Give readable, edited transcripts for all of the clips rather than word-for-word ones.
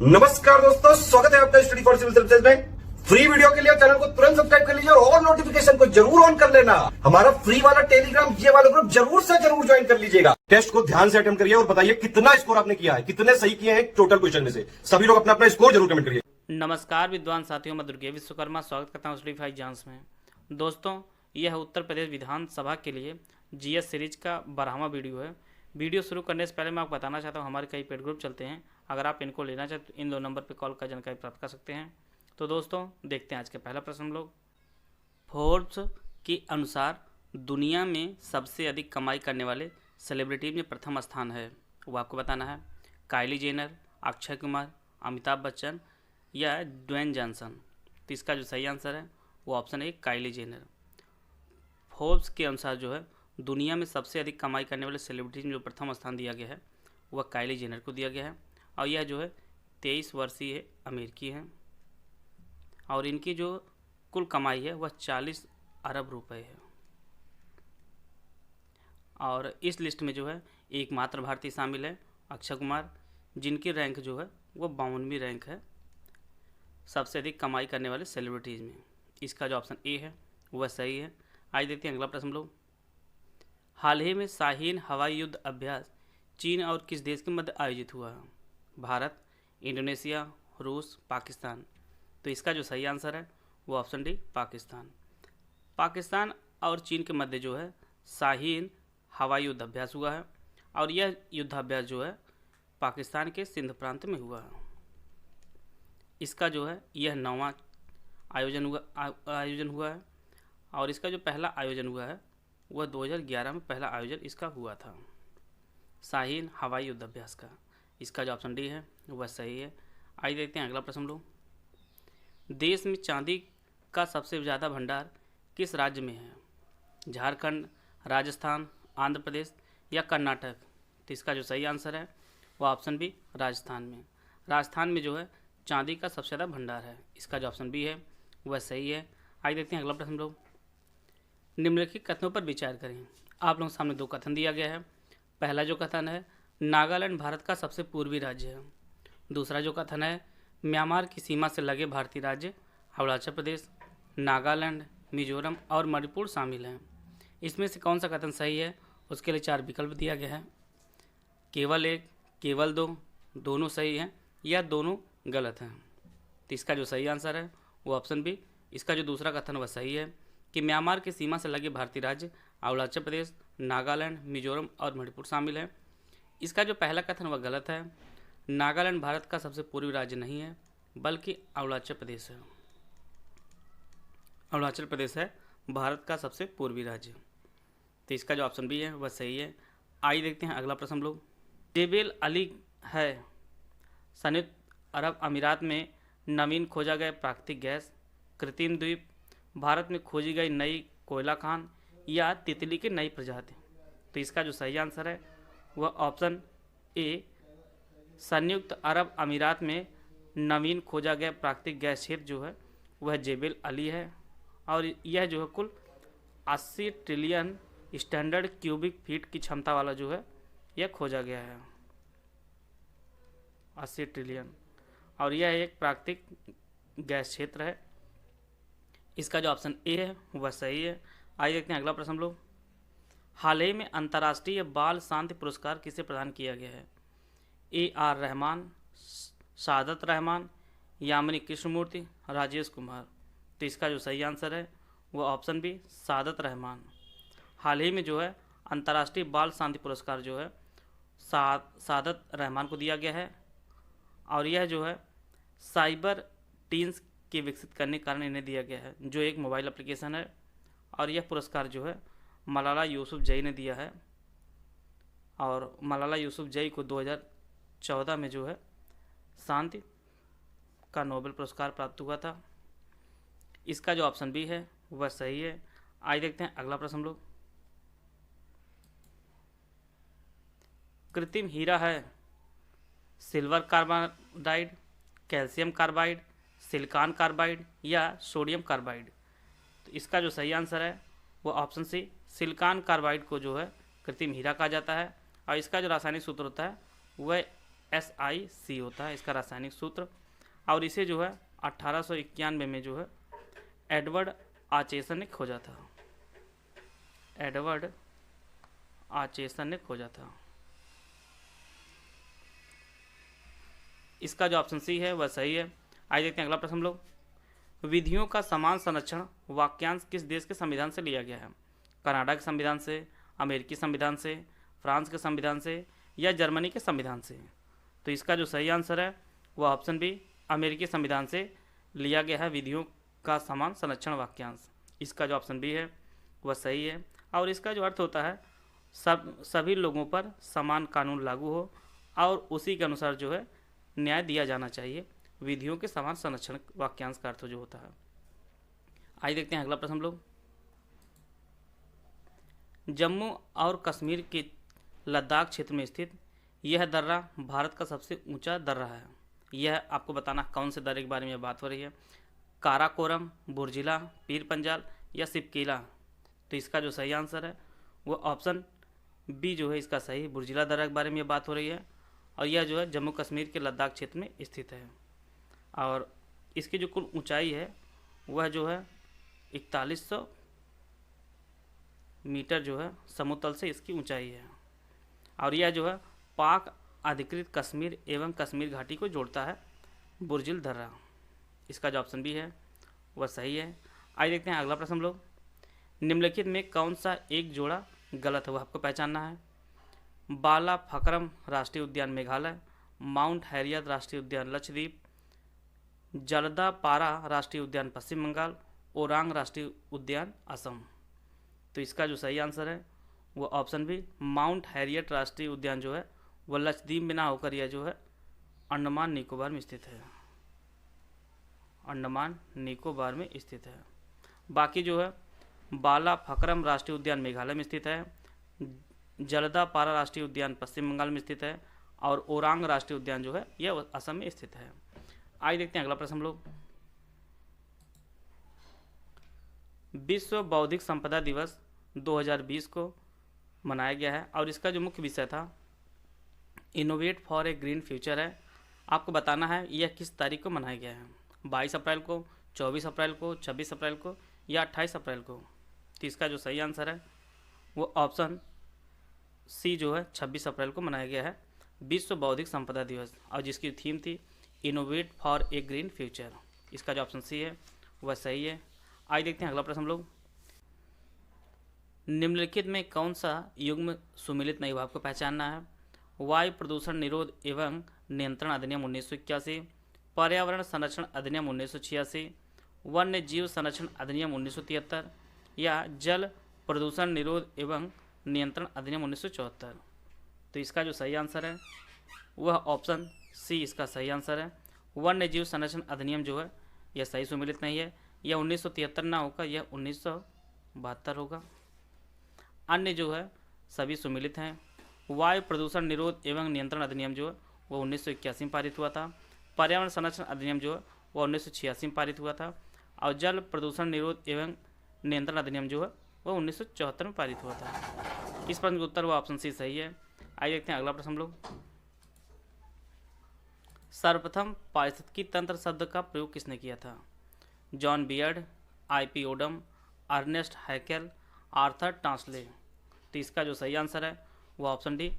नमस्कार दोस्तों, स्वागत है आपका स्टडी फॉर सिविल सर्विसेज में। फ्री वीडियो के लिए चैनल को तुरंत सब्सक्राइब कर लीजिए और नोटिफिकेशन को जरूर ऑन कर लेना। हमारा फ्री वाला टेलीग्राम ये वाला ग्रुप जरूर से जरूर ज्वाइन कर लीजिएगा। टेस्ट को ध्यान से अटेम्प्ट करिए और बताइए कितना स्कोर आपने किया है, कितने सही किए हैं टोटल क्वेश्चन में से। सभी लोग अपना अपना स्कोर जरूर कमेंट करिए। नमस्कार विद्वान साथियों, मैं दुर्गे विश्वकर्मा स्वागत करता हूँ स्टडी एग्जाम्स में। दोस्तों, यह उत्तर प्रदेश विधानसभा के लिए जीएस सीरीज का 12वां वीडियो है। वीडियो शुरू करने से पहले मैं आपको बताना चाहता हूँ हमारे कई पेड ग्रुप चलते हैं। अगर आप इनको लेना चाहते तो इन 2 नंबर पर कॉल कर जानकारी प्राप्त कर सकते हैं। तो दोस्तों, देखते हैं आज के पहला प्रश्न हम लोग। फोर्ब्स के अनुसार दुनिया में सबसे अधिक कमाई करने वाले सेलिब्रिटी में प्रथम स्थान है, वो आपको बताना है। काइली जेनर, अक्षय कुमार, अमिताभ बच्चन या ड्वेन जॉनसन। तो इसका जो सही आंसर है वो ऑप्शन है काइली जेनर। फोर्ब्स के अनुसार जो है दुनिया में सबसे अधिक कमाई करने वाले सेलिब्रिटी में जो प्रथम स्थान दिया गया है वह काइली जेनर को दिया गया है। और यह जो है 23 वर्षीय अमेरिकी हैं और इनकी जो कुल कमाई है वह 40 अरब रुपए है। और इस लिस्ट में जो है एकमात्र भारतीय शामिल है, अक्षय कुमार, जिनकी रैंक जो है वो 52वीं रैंक है सबसे अधिक कमाई करने वाले सेलिब्रिटीज़ में। इसका जो ऑप्शन ए है वह सही है। आज देखते हैं अगला प्रश्न हम लोग। हाल ही में शाहीन हवाई युद्ध अभ्यास चीन और किस देश के मध्य आयोजित हुआ है? भारत, इंडोनेशिया, रूस, पाकिस्तान। तो इसका जो सही आंसर है वो ऑप्शन डी पाकिस्तान। पाकिस्तान और चीन के मध्य जो है शाहीन हवाई युद्ध अभ्यास हुआ है और यह युद्धाभ्यास जो है पाकिस्तान के सिंध प्रांत में हुआ है। इसका जो है यह 9वां आयोजन हुआ है और इसका जो पहला आयोजन हुआ है वह 2011 में पहला आयोजन इसका हुआ था, शाहीन हवाई युद्ध अभ्यास का। इसका जो ऑप्शन डी है वह सही है। आइए देखते हैं अगला प्रश्न हम लोग। देश में चांदी का सबसे ज़्यादा भंडार किस राज्य में है? झारखंड, राजस्थान, आंध्र प्रदेश या कर्नाटक। तो इसका जो सही आंसर है वह ऑप्शन बी राजस्थान में। राजस्थान में जो है चांदी का सबसे ज़्यादा भंडार है। इसका जो ऑप्शन बी है वह सही है। आइए देखते हैं अगला प्रश्न हम लोग। निम्नलिखित कथनों पर विचार करें। आप लोगों के सामने 2 कथन दिया गया है। पहला जो कथन है नागालैंड भारत का सबसे पूर्वी राज्य है। दूसरा जो कथन है म्यांमार की सीमा से लगे भारतीय राज्य अरुणाचल प्रदेश, नागालैंड, मिजोरम और मणिपुर शामिल हैं। इसमें से कौन सा कथन सही है उसके लिए 4 विकल्प दिया गया है। केवल 1, केवल 2, दोनों सही हैं या दोनों गलत हैं। तो इसका जो सही आंसर है वो ऑप्शन बी। इसका जो दूसरा कथन वह सही है कि म्यांमार की सीमा से लगे भारतीय राज्य अरुणाचल प्रदेश, नागालैंड, मिजोरम और मणिपुर शामिल हैं। इसका जो पहला कथन वह गलत है। नागालैंड भारत का सबसे पूर्वी राज्य नहीं है बल्कि अरुणाचल प्रदेश है। अरुणाचल प्रदेश है भारत का सबसे पूर्वी राज्य। तो इसका जो ऑप्शन बी है वह सही है। आइए देखते हैं अगला प्रश्न हम लोग। जेबेल अली है संयुक्त अरब अमीरात में नवीन खोजा गया प्राकृतिक गैस, कृत्रिम द्वीप, भारत में खोजी गई नई कोयला खान या तितली की नई प्रजाति। तो इसका जो सही आंसर है वह ऑप्शन ए संयुक्त अरब अमीरात में नवीन खोजा गया प्राकृतिक गैस क्षेत्र जो है वह जेबेल अली है और यह जो है कुल 80 ट्रिलियन स्टैंडर्ड क्यूबिक फीट की क्षमता वाला जो है यह खोजा गया है। 80 ट्रिलियन और यह एक प्राकृतिक गैस क्षेत्र है। इसका जो ऑप्शन ए है वह सही है। आइए देखते हैं अगला प्रश्न हम लोग। हाल ही में अंतर्राष्ट्रीय बाल शांति पुरस्कार किसे प्रदान किया गया है? AR रहमान, सादत रहमान, यामिनी कृष्णमूर्ति, राजेश कुमार। तो इसका जो सही आंसर है वह ऑप्शन बी सादत रहमान। हाल ही में जो है अंतर्राष्ट्रीय बाल शांति पुरस्कार जो है सादत रहमान को दिया गया है और यह जो है साइबर टीन्स के विकसित करने के कारण इन्हें दिया गया है, जो एक मोबाइल एप्लीकेशन है। और यह पुरस्कार जो है मलाला यूसुफजई ने दिया है और मलाला यूसुफजई को 2014 में जो है शांति का नोबेल पुरस्कार प्राप्त हुआ था। इसका जो ऑप्शन बी है वह सही है। आइए देखते हैं अगला प्रश्न हम लोग। कृत्रिम हीरा है silver carbide, calcium carbide, silicon carbide या सोडियम कार्बाइड। तो इसका जो सही आंसर है वो ऑप्शन सी सिलिकॉन कार्बाइड को जो है कृत्रिम हीरा कहा जाता है और इसका जो रासायनिक सूत्र होता है वह SiC होता है इसका रासायनिक सूत्र। और इसे जो है 1891 में जो है एडवर्ड आचेसन ने खोजा था। एडवर्ड आचेसन ने खोजा था। इसका जो ऑप्शन सी है वह सही है। आइए देखते हैं अगला प्रश्न हम लोग। विधियों का समान संरक्षण वाक्यांश किस देश के संविधान से लिया गया है? कनाडा के संविधान से, अमेरिकी संविधान से, फ्रांस के संविधान से या जर्मनी के संविधान से? तो इसका जो सही आंसर है वह ऑप्शन बी, अमेरिकी संविधान से लिया गया है विधियों का समान संरक्षण वाक्यांश। इसका जो ऑप्शन बी है वह सही है। और इसका जो अर्थ होता है सभी लोगों पर समान कानून लागू हो और उसी के अनुसार जो है न्याय दिया जाना चाहिए। विधियों के समान संरक्षण वाक्यांश का अर्थ जो होता है। आइए देखते हैं अगला प्रश्न हम लोग। जम्मू और कश्मीर के लद्दाख क्षेत्र में स्थित यह दर्रा भारत का सबसे ऊंचा दर्रा है। यह आपको बताना कौन से दर्रे के बारे में बात हो रही है? काराकोरम, बुर्जिला, पीर पंजाल या सिपकीला? तो इसका जो सही आंसर है वो ऑप्शन बी जो है इसका सही, बुर्जिला दर्रा के बारे में बात हो रही है। और यह जो है जम्मू कश्मीर के लद्दाख क्षेत्र में स्थित है। और इसकी जो कुल ऊंचाई है वह जो है 4100 मीटर जो है समुद्र तल से इसकी ऊंचाई है। और यह जो है पाक अधिकृत कश्मीर एवं कश्मीर घाटी को जोड़ता है बुर्जिल दर्रा। इसका जो ऑप्शन बी है वह सही है। आइए देखते हैं अगला प्रश्न हम लोग। निम्नलिखित में कौन सा एक जोड़ा गलत है वह आपको पहचानना है? बाला फकरम राष्ट्रीय उद्यान मेघालय, माउंट हैरियत राष्ट्रीय उद्यान लक्षद्वीप, जलदापारा राष्ट्रीय उद्यान पश्चिम बंगाल, ओरांग राष्ट्रीय उद्यान असम? तो इसका जो सही आंसर है वो ऑप्शन बी, माउंट हैरियट राष्ट्रीय उद्यान जो है वह लक्षद्वीप में ना होकर यह जो है अंडमान निकोबार में स्थित है। अंडमान निकोबार में स्थित है। बाकी जो है बाला फकरम राष्ट्रीय उद्यान मेघालय में स्थित है, जलदापारा राष्ट्रीय उद्यान पश्चिम बंगाल में स्थित है और ओरांग राष्ट्रीय उद्यान जो है यह असम में स्थित है। आइए देखते हैं अगला प्रश्न हम लोग। विश्व बौद्धिक संपदा दिवस 2020 को मनाया गया है और इसका जो मुख्य विषय था innovate for a green future है। आपको बताना है यह किस तारीख को मनाया गया है? 22 अप्रैल को, 24 अप्रैल को, 26 अप्रैल को या 28 अप्रैल को? तो इसका जो सही आंसर है वो ऑप्शन सी जो है 26 अप्रैल को मनाया गया है विश्व बौद्धिक संपदा दिवस, और जिसकी थीम थी innovate for a green future. इसका जो ऑप्शन सी है वह सही है। आइए देखते हैं अगला प्रश्न हम लोग। निम्नलिखित में कौन सा युग्म सुमेलित नहीं हुआ आपको पहचानना है? वायु प्रदूषण निरोध एवं नियंत्रण अधिनियम 1981, पर्यावरण संरक्षण अधिनियम 1986, वन्य जीव संरक्षण अधिनियम 1973 या जल प्रदूषण निरोध एवं नियंत्रण अधिनियम 1974? तो इसका जो सही आंसर है वह ऑप्शन सी इसका सही आंसर है। वन्य जीव संरक्षण अधिनियम जो है यह सही सुमेलित नहीं है, यह 1973 ना होगा, यह 1972 होगा। अन्य जो है सभी सुमेलित हैं। वायु प्रदूषण निरोध एवं नियंत्रण अधिनियम जो है वह 1981 में पारित हुआ था। पर्यावरण संरक्षण अधिनियम जो है वह 1986 में पारित हुआ था और जल प्रदूषण निरोध एवं नियंत्रण अधिनियम जो है वह 1974 में पारित हुआ था। इस प्रश्न का उत्तर वह ऑप्शन सी सही है। आइए देखते हैं अगला प्रश्न हम लोग। सर्वप्रथम पारिस्थितिकी तंत्र शब्द का प्रयोग किसने किया था? John Beard, I.P. Odum, Ernst Haeckel, Arthur Tansley? तो इसका जो सही आंसर है वो ऑप्शन डी,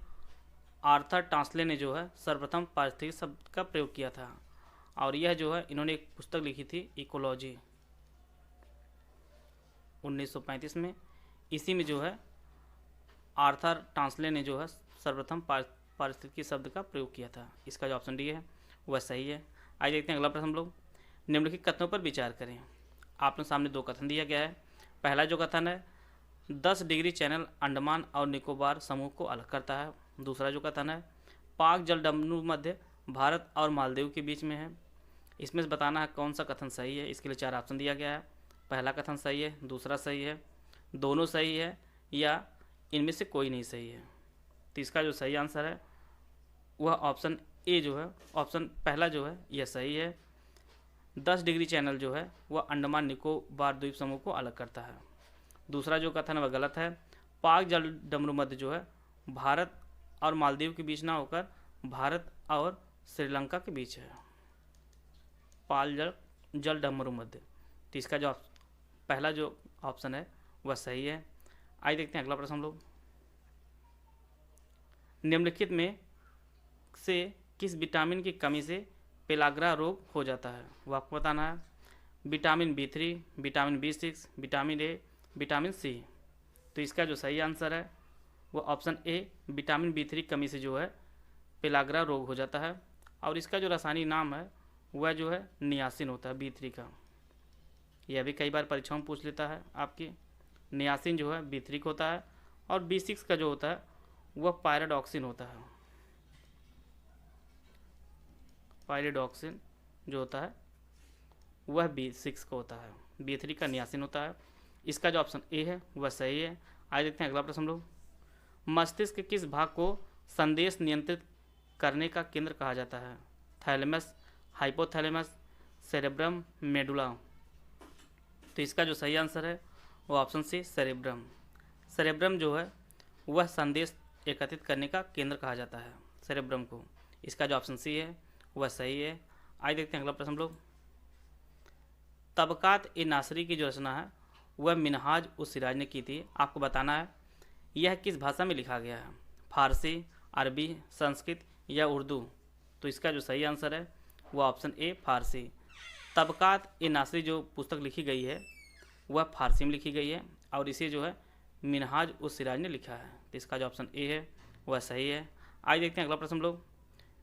आर्थर टांसले ने जो है सर्वप्रथम पारिस्थितिकी शब्द का प्रयोग किया था। और यह जो है इन्होंने एक पुस्तक लिखी थी इकोलॉजी 1935 में। इसी में जो है आर्थर टांसले ने जो है सर्वप्रथम पारिस्थितिकी शब्द का प्रयोग किया था। इसका जो ऑप्शन डी है वह सही है। आइए देखते हैं अगला प्रश्न हम लोग। निम्नलिखित कथनों पर विचार करें। आपने सामने दो कथन दिया गया है। पहला जो कथन है 10 डिग्री चैनल अंडमान और निकोबार समूह को अलग करता है। दूसरा जो कथन है पाक जलडमरू मध्य भारत और मालदीव के बीच में है। इसमें से बताना है कौन सा कथन सही है। इसके लिए 4 ऑप्शन दिया गया है। पहला कथन सही है, दूसरा सही है, दोनों सही है या इनमें से कोई नहीं सही है। तो इसका जो सही आंसर है वह ऑप्शन ए जो है, ऑप्शन पहला जो है यह सही है। 10 डिग्री चैनल जो है वह अंडमान निकोबार द्वीप समूह को अलग करता है। दूसरा जो कथन है वह गलत है। पाक जलडमरू मध्य जो है भारत और मालदीव के बीच ना होकर भारत और श्रीलंका के बीच है। पाल जल डमरू मध्य। तो इसका जो पहला जो ऑप्शन है वह सही है। आइए देखते हैं अगला प्रश्न हम लोग। निम्नलिखित में से किस विटामिन की कमी से पेलाग्रा रोग हो जाता है, वो आपको बताना है। Vitamin B3, vitamin B6, vitamin A, vitamin C. तो इसका जो सही आंसर है वो ऑप्शन ए, विटामिन B3 कमी से जो है पेलाग्रा रोग हो जाता है। और इसका जो रासायनिक नाम है वह जो है नियासिन होता है B3 का। यह भी कई बार परीक्षाओं में पूछ लेता है आपकी। नियासिन जो है B3 का होता है और B6 का जो होता है वह पायराडॉक्सिन होता है। पायराडॉक्सिन जो होता है वह B6 का होता है, B3 का नियासिन होता है। इसका जो ऑप्शन ए है वह सही है। आइए देखते हैं अगला प्रश्न हम लोग। मस्तिष्क के किस भाग को संदेश नियंत्रित करने का केंद्र कहा जाता है, थैलेमस, हाइपोथैलेमस, सेरेब्रम, मेडुला। तो इसका जो सही आंसर है वो ऑप्शन सी, सेरेब्रम। सेरेब्रम जो है वह संदेश एकत्रित करने का केंद्र कहा जाता है, सेरेब्रम को। इसका जो ऑप्शन सी है वह सही है। आइए देखते हैं अगला प्रश्न हम लोग। तबकात ए नासरी की जो रचना है वह मिनहाज उस सिराज ने की थी। आपको बताना है यह किस भाषा में लिखा गया है, फारसी, अरबी, संस्कृत या उर्दू। तो इसका जो सही आंसर है वह ऑप्शन ए, फारसी। तबकात ए नासरी जो पुस्तक लिखी गई है वह फारसी में लिखी गई है और इसे जो है मिनहाज उस सिराज ने लिखा है। तो इसका जो ऑप्शन ए है वह सही है। आइए देखते हैं अगला प्रश्न हम लोग।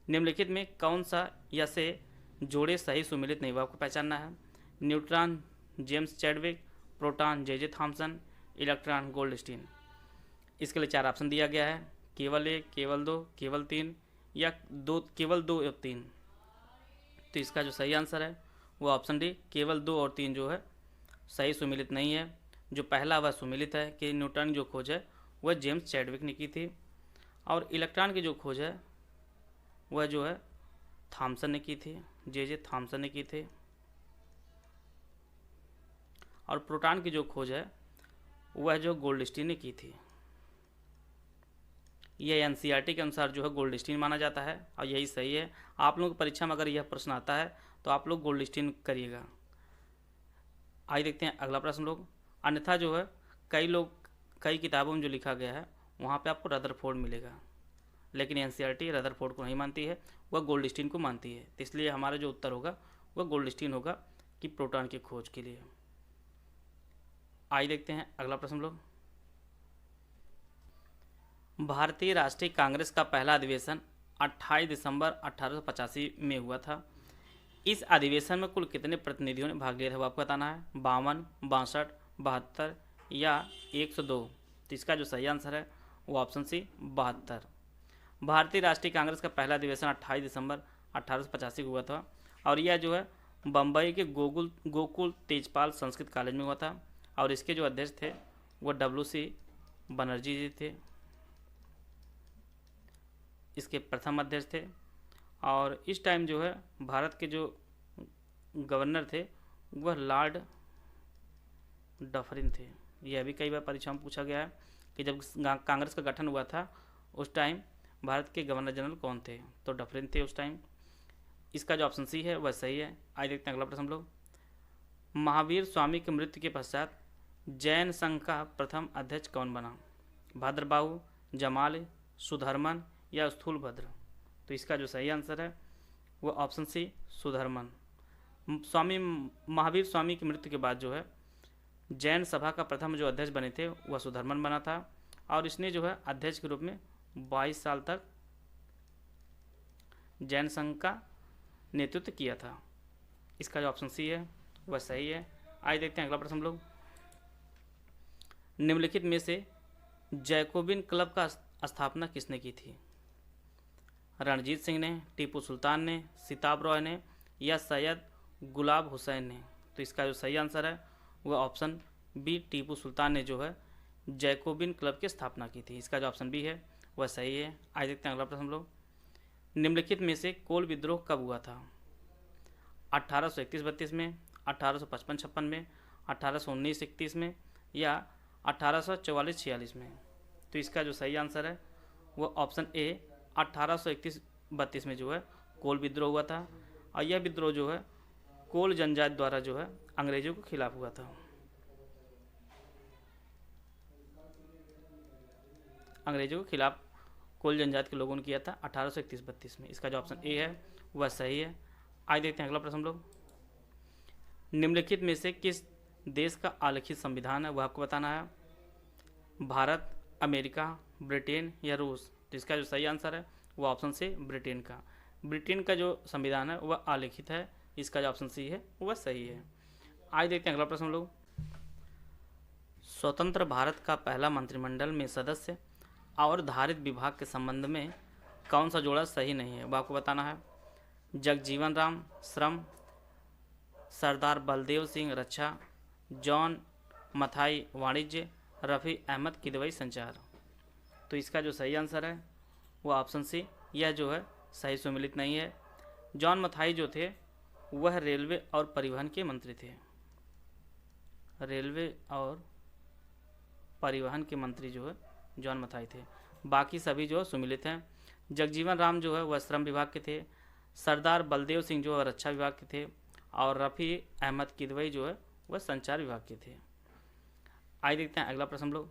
निम्नलिखित में कौन सा या से जोड़े सही सुमेलित नहीं हुआ, आपको पहचानना है। Neutron James Chadwick, proton J Thomson, electron Goldstein. इसके लिए 4 ऑप्शन दिया गया है, केवल 1, केवल 2, केवल 3 या केवल 2 या 3। तो इसका जो सही आंसर है वो ऑप्शन डी, केवल 2 और 3 जो है सही सुमेलित नहीं है। जो पहला वह सुमेलित है कि न्यूट्रॉन जो खोज है वह जेम्स चैडविक ने की थी और इलेक्ट्रॉन की जो खोज है वह जो है थॉमसन ने की थी, जे थॉमसन ने की थी। और प्रोटॉन की जो खोज है वह जो गोल्डस्टीन ने की थी। यह एनसीईआरटी के अनुसार जो है गोल्डस्टीन माना जाता है और यही सही है। आप लोगों की परीक्षा में अगर यह प्रश्न आता है तो आप लोग गोल्डस्टीन करिएगा। आइए देखते हैं अगला प्रश्न लोग। अन्यथा जो है कई किताबों में जो लिखा गया है वहाँ पे आपको रदरफोर्ड मिलेगा, लेकिन एनसीईआरटी रदरफोर्ड को नहीं मानती है, वह गोल्डस्टीन को मानती है। तो इसलिए हमारा जो उत्तर होगा वह गोल्डस्टीन होगा कि प्रोटॉन की खोज के लिए। आइए देखते हैं अगला प्रश्न लोग। भारतीय राष्ट्रीय कांग्रेस का पहला अधिवेशन 28 दिसंबर 1885 में हुआ था। इस अधिवेशन में कुल कितने प्रतिनिधियों ने भाग लिया था, वो आपको बताना है। 52, 62, 72 या 102। तो इसका जो सही आंसर है वो ऑप्शन सी, 72। भारतीय राष्ट्रीय कांग्रेस का पहला अधिवेशन 28 दिसंबर 1885 को हुआ था और यह जो है बम्बई के गोकुल तेजपाल संस्कृत कॉलेज में हुआ था और इसके जो अध्यक्ष थे वो WC बनर्जी जी थे, इसके प्रथम अध्यक्ष थे। और इस टाइम जो है भारत के जो गवर्नर थे वह लॉर्ड डफरिन थे। यह भी कई बार परीक्षा में पूछा गया है कि जब कांग्रेस का गठन हुआ था उस टाइम भारत के गवर्नर जनरल कौन थे, तो डफरिन थे उस टाइम। इसका जो ऑप्शन सी है वह सही है। आइए देखते हैं अगला प्रश्न हम लोग। महावीर स्वामी की मृत्यु के पश्चात जैन संघ का प्रथम अध्यक्ष कौन बना, भद्रबाहु, जमाल, सुधर्मन या स्थूलभद्र। तो इसका जो सही आंसर है वो ऑप्शन सी, सुधर्मन। महावीर स्वामी की मृत्यु के बाद जो है जैन सभा का प्रथम जो अध्यक्ष बने थे वह सुधर्मन बना था और इसने जो है अध्यक्ष के रूप में 22 साल तक जैन संघ का नेतृत्व किया था। इसका जो ऑप्शन सी है वह सही है। आइए देखते हैं अगला प्रश्न हम लोग। निम्नलिखित में से जैकोबिन क्लब का स्थापना किसने की थी, रणजीत सिंह ने, टीपू सुल्तान ने, सिताब रॉय ने या सैयद गुलाब हुसैन ने। तो इसका जो सही आंसर है वह ऑप्शन बी, टीपू सुल्तान ने जो है जैकोबिन क्लब की स्थापना की थी। इसका जो ऑप्शन बी है वह सही है। आइए देखते हैं अगला प्रश्न हम लोग। निम्नलिखित में से कोल विद्रोह कब हुआ था, 1831-32 में, 1855-56 में, 1819-31 में या 1844-46 में। तो इसका जो सही आंसर है वो ऑप्शन ए, 1831 1832 में जो है कोल विद्रोह हुआ था, और यह विद्रोह जो है कोल जनजाति द्वारा जो है अंग्रेजों के खिलाफ हुआ था। अंग्रेजों के खिलाफ कोल जनजाति के लोगों ने किया था 1831-32 में। इसका जो ऑप्शन ए है वह सही है। आइए देखते हैं अगला प्रश्न हम लोग। निम्नलिखित में से किस देश का आलिखित संविधान है, वह आपको बताना है। भारत, अमेरिका, ब्रिटेन या रूस। तो इसका जो सही आंसर है वह ऑप्शन सी ब्रिटेन का। ब्रिटेन का जो संविधान है वह आलिखित है। इसका जो ऑप्शन सी है वह सही है। आइए देखते हैं अगला प्रश्न हम लोग। स्वतंत्र भारत का पहला मंत्रिमंडल में सदस्य और धारित विभाग के संबंध में कौन सा जोड़ा सही नहीं है, वह आपको बताना है। जगजीवन राम श्रम, सरदार बलदेव सिंह रक्षा, जॉन मथाई वाणिज्य, रफ़ी अहमद किदवई संचार। तो इसका जो सही आंसर है वो ऑप्शन सी, यह जो है सही सुमिलित नहीं है। जॉन मथाई जो थे वह रेलवे और परिवहन के मंत्री थे। रेलवे और परिवहन के मंत्री जो है जॉन मथाई थे। बाकी सभी जो सुमिलित हैं। जगजीवन राम जो है वह श्रम विभाग के थे, सरदार बलदेव सिंह जो है रक्षा विभाग के थे, और रफ़ी अहमद किदवई जो है वह संचार विभाग के थे। आइए देखते हैं अगला प्रश्न हम लोग।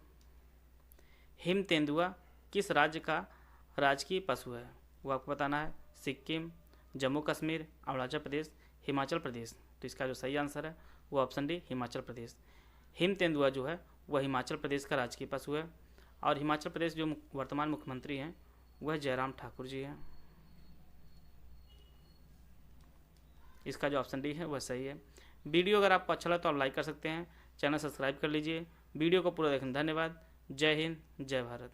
हिम तेंदुआ किस राज्य का राजकीय पशु है, वो आपको बताना है। सिक्किम, जम्मू कश्मीर, अरुणाचल प्रदेश, हिमाचल प्रदेश। तो इसका जो सही आंसर है वो option D Himachal Pradesh. Him तेंदुआ जो है वह हिमाचल प्रदेश का राजकीय पशु है, और हिमाचल प्रदेश जो वर्तमान मुख्यमंत्री हैं वह जयराम ठाकुर जी हैं। इसका जो ऑप्शन डी है वह सही है। वीडियो अगर आपको अच्छा लगा तो आप लाइक कर सकते हैं, चैनल सब्सक्राइब कर लीजिए। वीडियो को पूरा देखने धन्यवाद। जय हिंद, जय भारत।